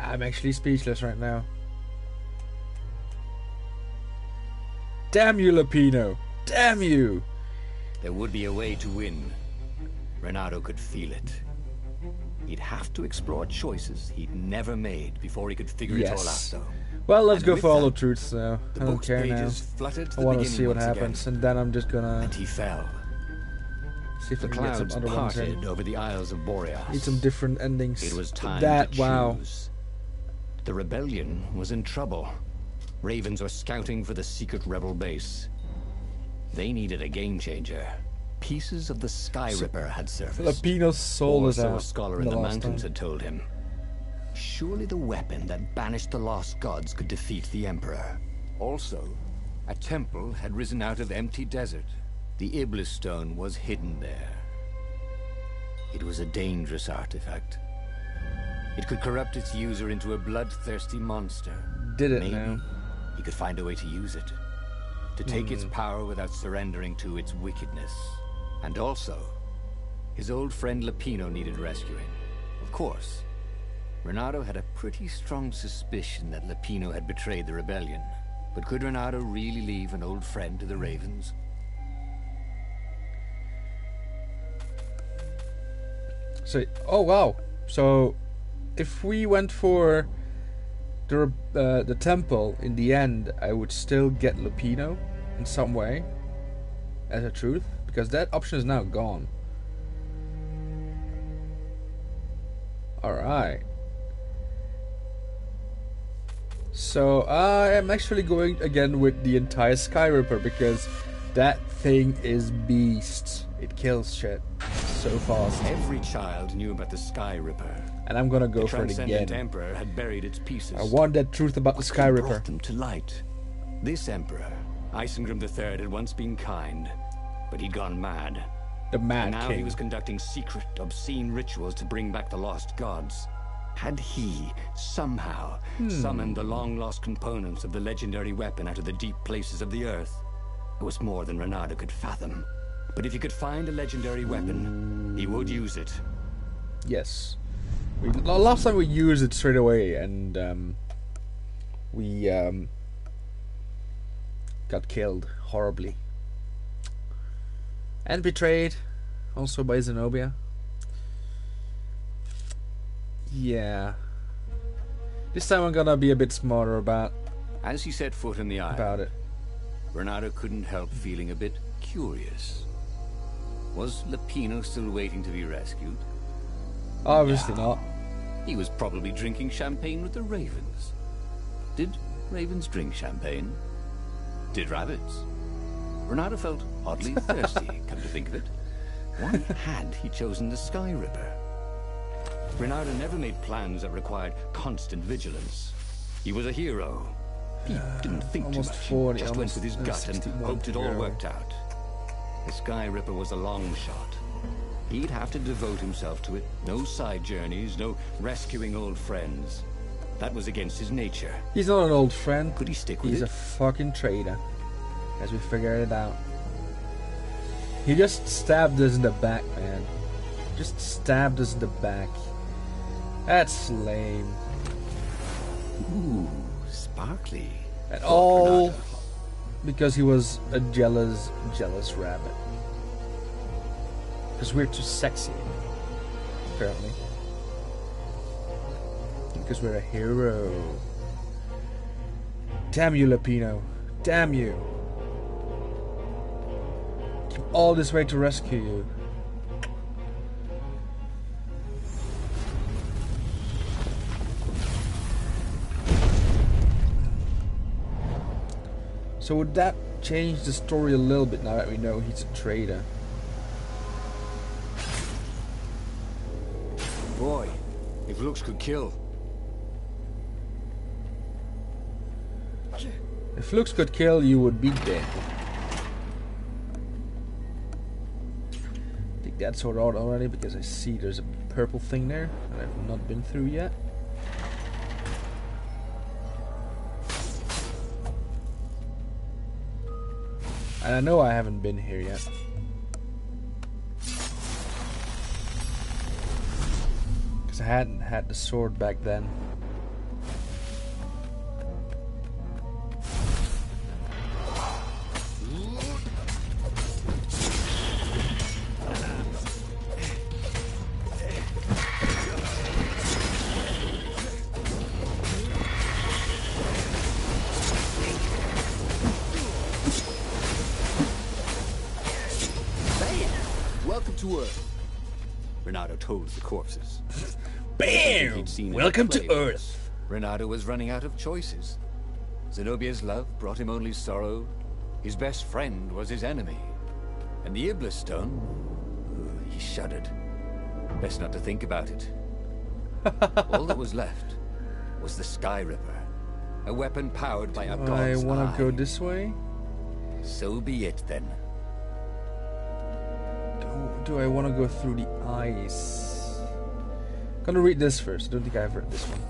I'm actually speechless right now. Damn you, Lapino! Damn you! There would be a way to win. Renato could feel it. He'd have to explore choices he'd never made before he could figure it all out, though. Well, let's And go with for all the that, truths now. The I don't book's care now. pages fluttered to I the want to beginning see what once happens, again. and then I'm just gonna And he fell. see if The I can get some clouds other ones in. parted over the Isles of Boreas. Need some different endings. It was time that to wow. choose. The rebellion was in trouble. Ravens were scouting for the secret rebel base. They needed a game changer. Pieces of the Sky Ripper had surfaced. Lapino's soul is So out. a scholar in the last mountains time. had told him. Surely the weapon that banished the lost gods could defeat the Emperor. Also, a temple had risen out of empty desert. The Iblis stone was hidden there. It was a dangerous artifact. It could corrupt its user into a bloodthirsty monster. Did it Maybe now? he could find a way to use it. To take its power without surrendering to its wickedness. And also, his old friend Lapino needed rescuing. Of course, Renato had a pretty strong suspicion that Lapino had betrayed the rebellion. But could Renato really leave an old friend to the Ravens? So, oh wow. So, if we went for the temple in the end, I would still get Lapino in some way as a truth, because that option is now gone. All right. So I am actually going again with the entire Sky Ripper, because that thing is beast. It kills shit so fast. Every child knew about the Sky Ripper. And I'm gonna go The for it transcendent again. Emperor had buried its pieces. I want that truth about the Sky What Ripper. brought them to light? This Emperor, Isengrim III, had once been kind, but he'd gone mad. The Mad And now King. he was conducting secret, obscene rituals to bring back the lost gods. Had he, somehow, summoned the long-lost components of the legendary weapon out of the deep places of the earth? It was more than Renato could fathom. But if he could find a legendary weapon, he would use it. Yes. Last time we used it straight away, and we got killed horribly. And betrayed, also by Zenobia. Yeah. This time I'm gonna be a bit smarter about As he set foot in the isle, it. Renato couldn't help feeling a bit curious. Was Lapino still waiting to be rescued? Obviously No. not. He was probably drinking champagne with the ravens. Did ravens drink champagne? Did rabbits? Renato felt oddly thirsty, come to think of it. Why had he chosen the Sky Ripper? Renato never made plans that required constant vigilance. He was a hero. He didn't think too Almost much. 40, Just went with his almost, gut and 61 hoped it all hero. worked out. The Sky Ripper was a long shot. He'd have to devote himself to it. No side journeys, no rescuing old friends. That was against his nature. He's not an old friend. Could he stick with He's it? a fucking traitor. As we figured it out. He just stabbed us in the back, man. Just stabbed us in the back. That's lame. Ooh, sparkly. And Thought all Renato. because he was a jealous rabbit. Because we're too sexy, apparently. Because we're a hero. Damn you, Lapino. Damn you. Came all this way to rescue you. So would that change the story a little bit now that we know he's a traitor? Boy, if looks could kill. If looks could kill, you would be dead. I think that's sorted out already because I see there's a purple thing there that I've not been through yet. And I know I haven't been here yet. Because I hadn't had the sword back then. to Earth. Renato told the corpses. Bam! Welcome to Earth. Renato was running out of choices. Zenobia's love brought him only sorrow. His best friend was his enemy. And the Iblis stone... he shuddered. Best not to think about it. All that was left was the Sky Ripper. A weapon powered by a god's I want eye. to go this way. So be it then. Do I want to go through the eyes? Gonna read this first. I don't think I've read this one.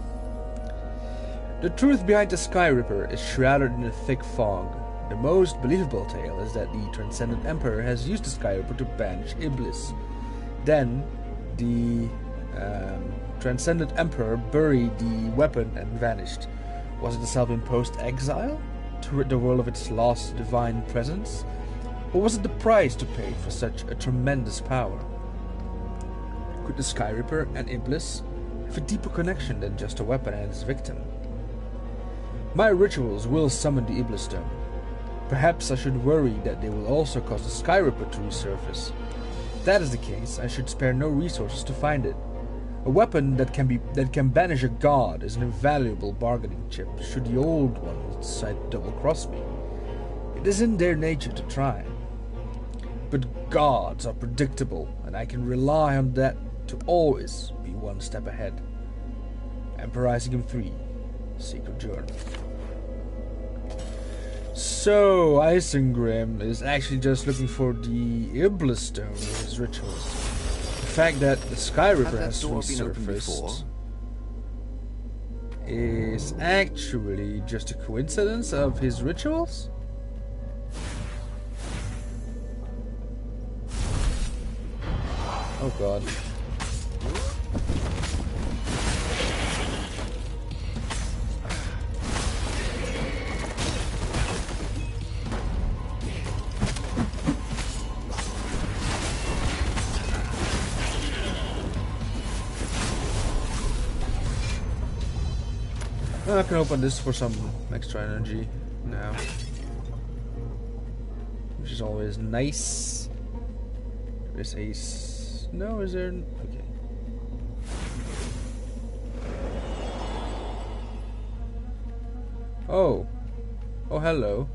The truth behind the Sky Ripper is shrouded in a thick fog. The most believable tale is that the Transcendent Emperor has used the Sky Ripper to banish Iblis. Then, the Transcendent Emperor buried the weapon and vanished. Was it a self-imposed exile? To rid the world of its lost divine presence? Or was it the price to pay for such a tremendous power? Could the Sky Ripper and Iblis have a deeper connection than just a weapon and its victim? My rituals will summon the Iblis Stone. Perhaps I should worry that they will also cause the Sky Ripper to resurface. If that is the case, I should spare no resources to find it. A weapon that can banish a god is an invaluable bargaining chip should the old ones decide to double-cross me. It is in their nature to try. But gods are predictable, and I can rely on that to always be one step ahead. Emperor Isengrim 3, Secret Journal. So, Isengrim is actually just looking for the Iblis Stone with his rituals. The fact that the Sky Ripper has resurfaced is actually just a coincidence of his rituals? Oh god. I can open this for some extra energy now, which is always nice. There is a... No, is there... Okay. Oh. Oh, hello.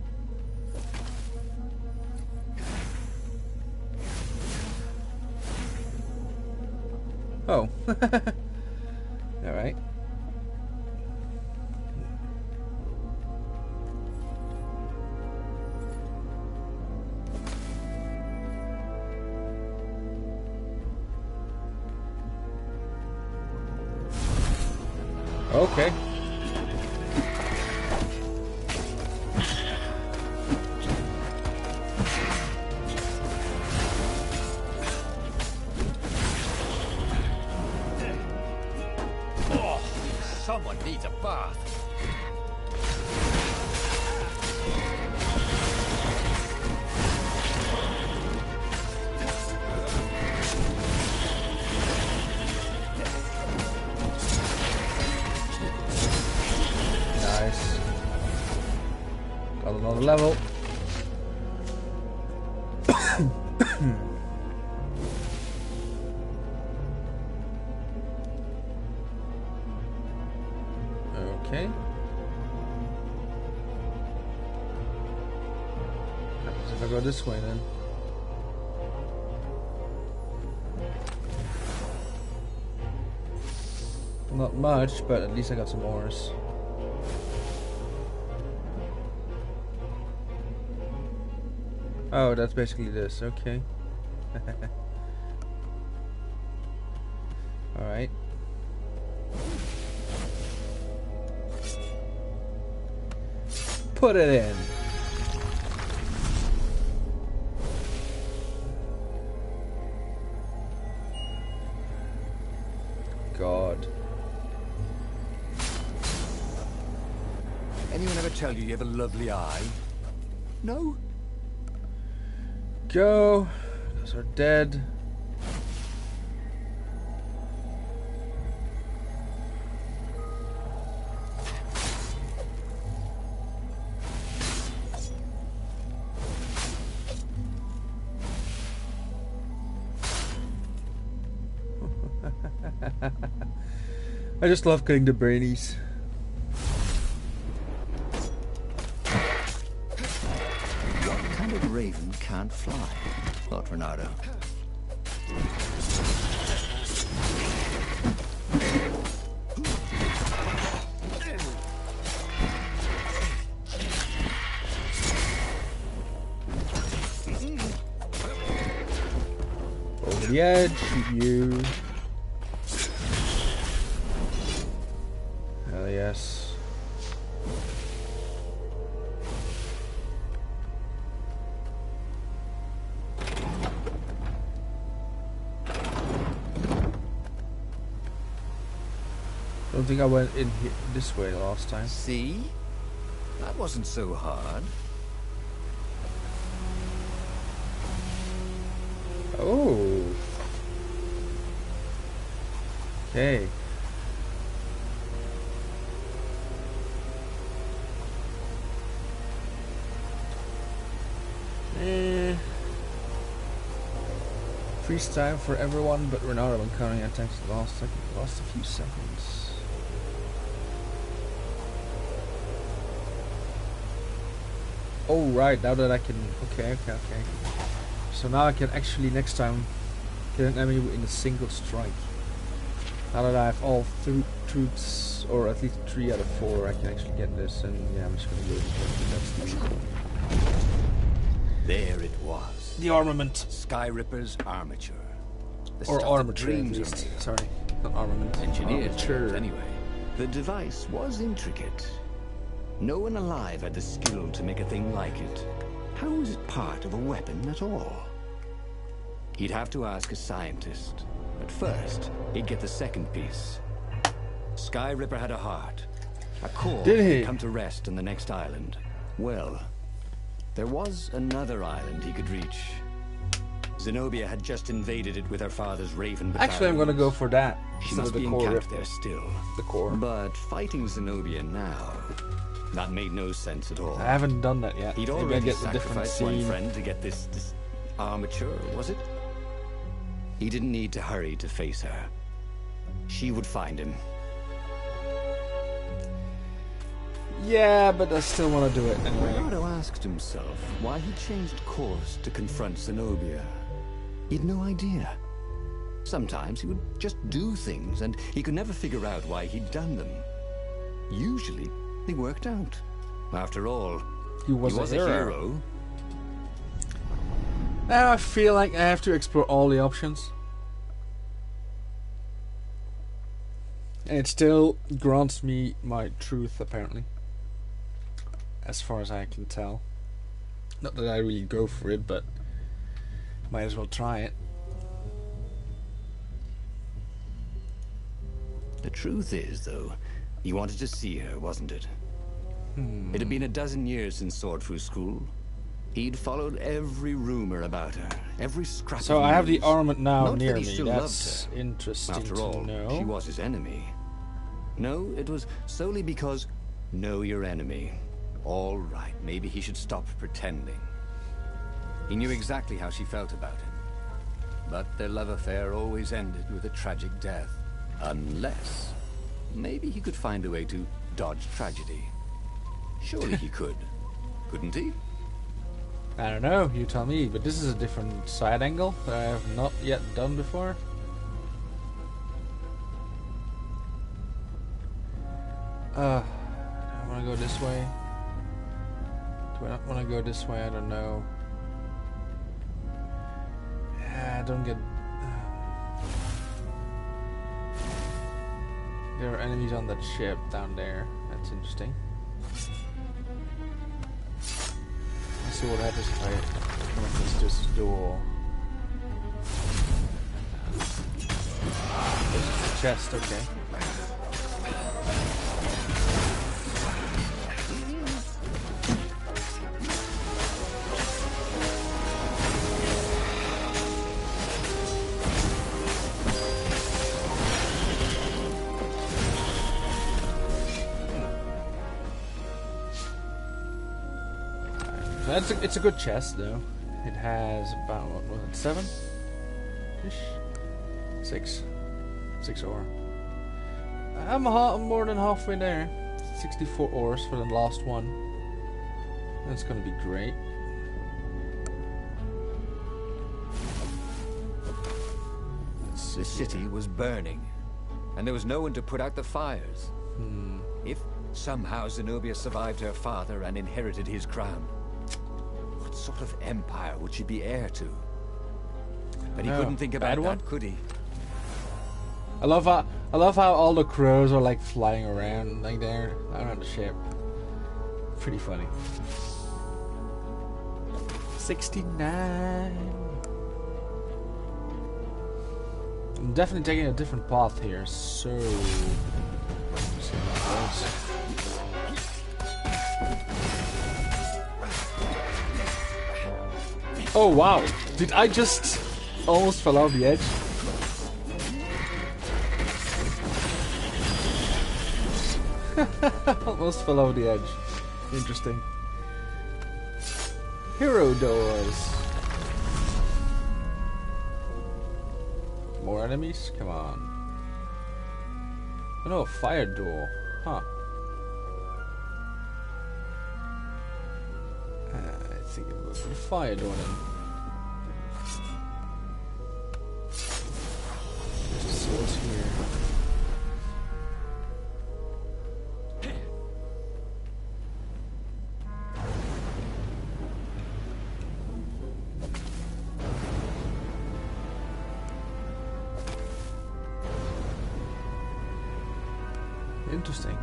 Oh. Alright. Okay. Oh, someone needs a bath. Got another level. Okay. What happens if I go this way then? Not much, but at least I got some ores. Oh, that's basically this. Okay. Alright. Put it in. God. Anyone ever tell you have a lovely eye? No? Go. Those are dead. I just love killing the brainies. What kind of raven can't fly? Thought Renardo. Over the edge, shoot you. Hell yes. Don't think I went in here this way last time. See? That wasn't so hard. Oh. Okay. Freeze time for everyone, but Renata when counting attacks lost a few seconds. Oh right, now that I can okay. So now I can actually next time kill an enemy in a single strike. Now that I have all troops, or at least 3 out of 4, I can actually get this, and yeah, I'm just gonna go with Destinies. There it was. The armament. Sky Ripper's armature. The Or stuff that armature, at dreams least. are made. Sorry, not armament. Engineered Armature. anyway. The device was intricate. No one alive had the skill to make a thing like it. How was it part of a weapon at all? He'd have to ask a scientist. But first, he'd get the second piece. Sky Ripper had a heart. A core Did he? he'd come to rest on the next island. Well, there was another island he could reach. Zenobia had just invaded it with her father's raven battalions. Actually, I'm gonna go for that. She instead must of the be core encamped Ripper. there still. The core. But fighting Zenobia now, that made no sense at all. I haven't done that yet. He'd Maybe I already get the different sacrificed one scene. friend to get this armature, was it? He didn't need to hurry to face her. She would find him. Yeah, but I still want to do it anyway. Leonardo asked himself why he changed course to confront Zenobia. He'd no idea. Sometimes he would just do things, and he could never figure out why he'd done them. Usually, they worked out. After all, He was a hero. Now I feel like I have to explore all the options. And it still grants me my truth, apparently. As far as I can tell. Not that I really go for it, but might as well try it. The truth is, though, he wanted to see her, wasn't it? It had been a dozen years since Swordfu School. He'd followed every rumor about her, every scrap So of I have the news. armament now Not near that he me. still That's loved her. interesting After to all, know. she was his enemy. No, it was solely because know your enemy. All right, maybe he should stop pretending. He knew exactly how she felt about him. But their love affair always ended with a tragic death. Unless, maybe he could find a way to dodge tragedy. Surely he could, couldn't he? I don't know, you tell me, but this is a different side angle that I have not yet done before. Do I want to go this way? Do I not want to go this way? I don't know. I don't get... There are enemies on that ship down there. That's interesting. Let's see what happens if I come against this door. There's a chest, okay. It's a good chest though. It has about what was it, 7-ish? 6. 6 ore. I'm more than halfway there. 64 ores for the last one. That's gonna be great. The city was burning, and there was no one to put out the fires. If somehow Zenobia survived her father and inherited his crown, what sort of empire would she be heir to? But he couldn't think about that, could he? I love how all the crows are like flying around like there around the ship. Pretty funny. 69. I'm definitely taking a different path here, so oh wow! Did I just almost fell off the edge? Almost fell off the edge. Interesting. Hero doors. More enemies? Come on. Oh no, a fire door. Huh. I think it was a fire door then. Just see what's here. Interesting.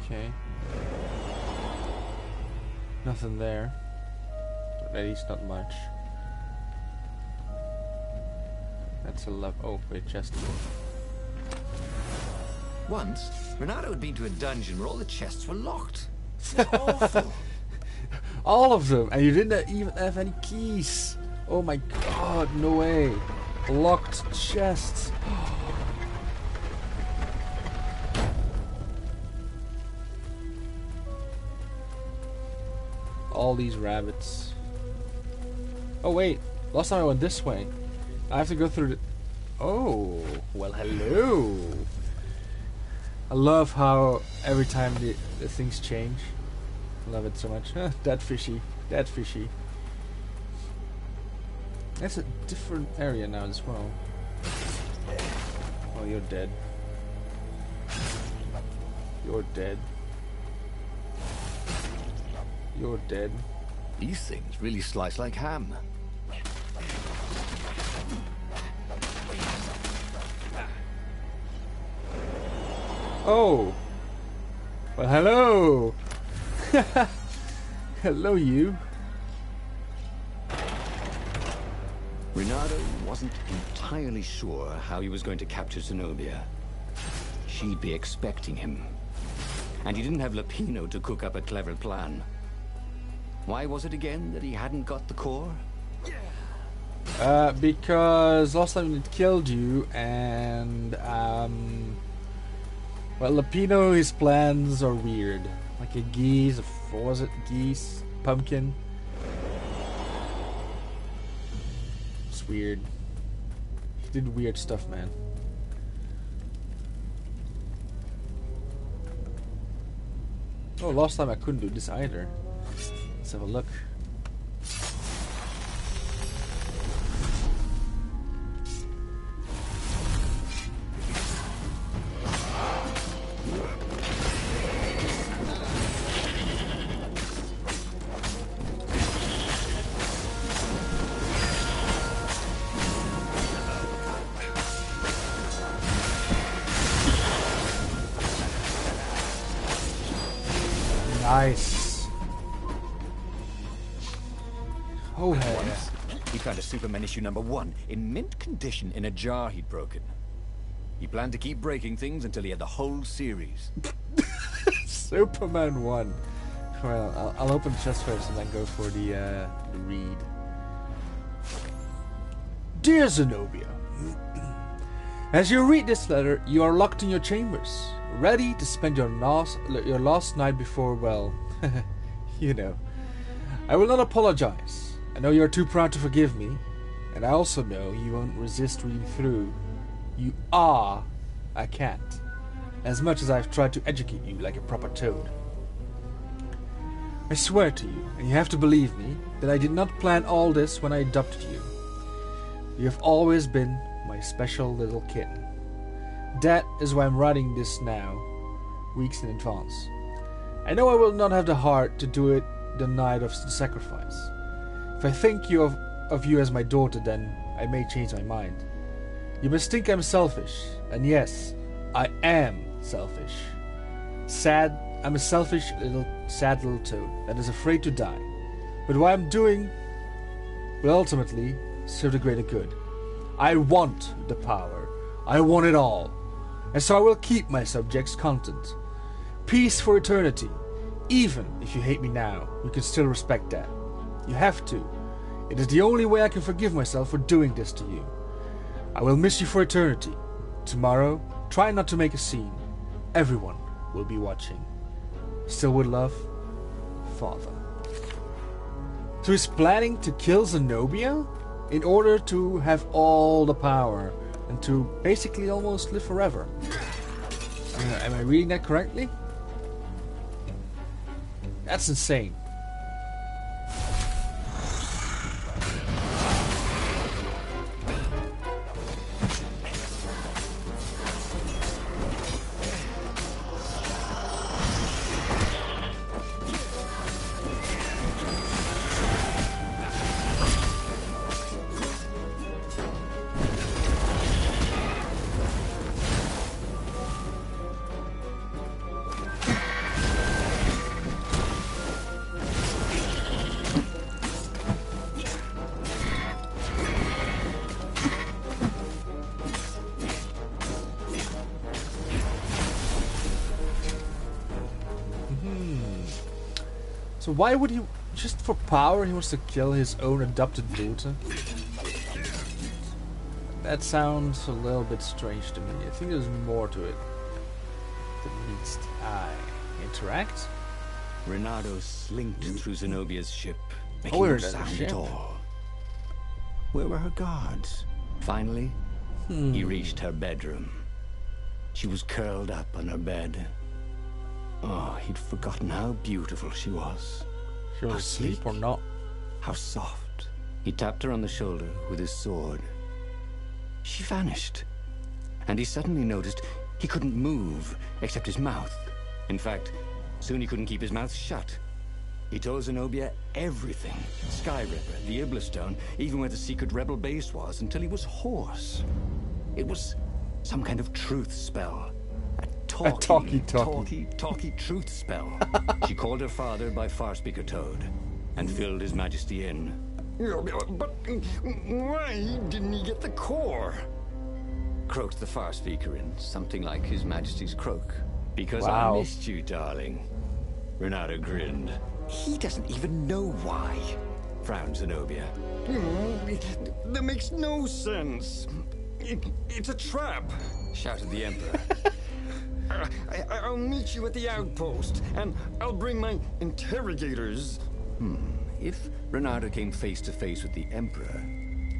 Okay. Nothing there. At least not much. That's a love. Oh, wait, chest. Once, Renato had been to a dungeon where all the chests were locked. It was awful. All of them, and you didn't even have any keys. Oh my god, no way. Locked chests. All these rabbits. Oh wait, last time I went this way. I have to go through the... Oh, well hello. I love how every time the things change. I love it so much. Dead fishy. Dead fishy. That's a different area now as well. Oh, you're dead. You're dead. You're dead. These things really slice like ham. Oh! Well, hello! Hello, you. Renato wasn't entirely sure how he was going to capture Zenobia. She'd be expecting him. And he didn't have Lapino to cook up a clever plan. Why was it again that he hadn't got the core? Because last time it killed you, and well, Lapino, his plans are weird. Like a geese, what was it? Geese? Pumpkin? It's weird. He did weird stuff, man. Oh, last time I couldn't do this either. Let's have a look. Nice. Oh, hell yeah. Once, he found a Superman issue #1 in mint condition in a jar he'd broken. He planned to keep breaking things until he had the whole series. Superman 1. Well, I'll open the chest first and then go for the read. Dear Zenobia, as you read this letter, you are locked in your chambers, ready to spend your last night before, well, you know. I will not apologize. I know you are too proud to forgive me, and I also know you won't resist reading through. You are a cat, as much as I've tried to educate you like a proper toad. I swear to you, and you have to believe me, that I did not plan all this when I adopted you. You have always been my special little kitten. That is why I'm writing this now, weeks in advance. I know I will not have the heart to do it the night of the sacrifice. If I think of you as my daughter, then I may change my mind. You must think I'm selfish, and yes, I am selfish. Sad, I'm a selfish sad little toad that is afraid to die. But what I'm doing will ultimately serve the greater good. I want the power. I want it all. And so I will keep my subjects content. Peace for eternity. Even if you hate me now, you can still respect that. You have to. It is the only way I can forgive myself for doing this to you. I will miss you for eternity. Tomorrow, try not to make a scene. Everyone will be watching. Still with love, Father. So he's planning to kill Zenobia in order to have all the power and to basically almost live forever. Am I reading that correctly? That's insane. So why would he, just for power, he wants to kill his own adopted daughter? That sounds a little bit strange to me. I think there's more to it than meets the eye. Interact? Renato slinked through Zenobia's ship, making we're no in a sound ship. at all. Where were her guards? Finally, he reached her bedroom. She was curled up on her bed. Oh, he'd forgotten how beautiful she was. She was asleep or not? How soft. He tapped her on the shoulder with his sword. She vanished. And he suddenly noticed he couldn't move except his mouth. In fact, soon he couldn't keep his mouth shut. He told Zenobia everything. Skyripper, the Iblistone, even where the secret rebel base was, until he was hoarse. It was some kind of truth spell. A talky truth spell. She called her father by Farspeaker Toad and filled His Majesty in. But why didn't he get the core? Croaked the Farspeaker in something like His Majesty's croak. Because Wow. I missed you, darling. Renato grinned. He doesn't even know why, frowned Zenobia. That makes no sense. It's a trap, shouted the Emperor. I'll meet you at the outpost, and I'll bring my interrogators. If Renato came face to face with the Emperor,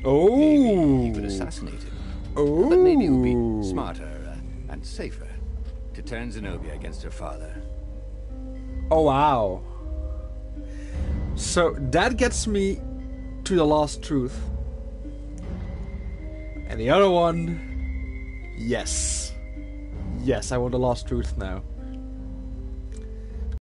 maybe he could assassinate him. But maybe it would be smarter and safer to turn Zenobia against her father. Oh wow. So that gets me to the last truth. And the other one, yes. Yes, I want the last truth now.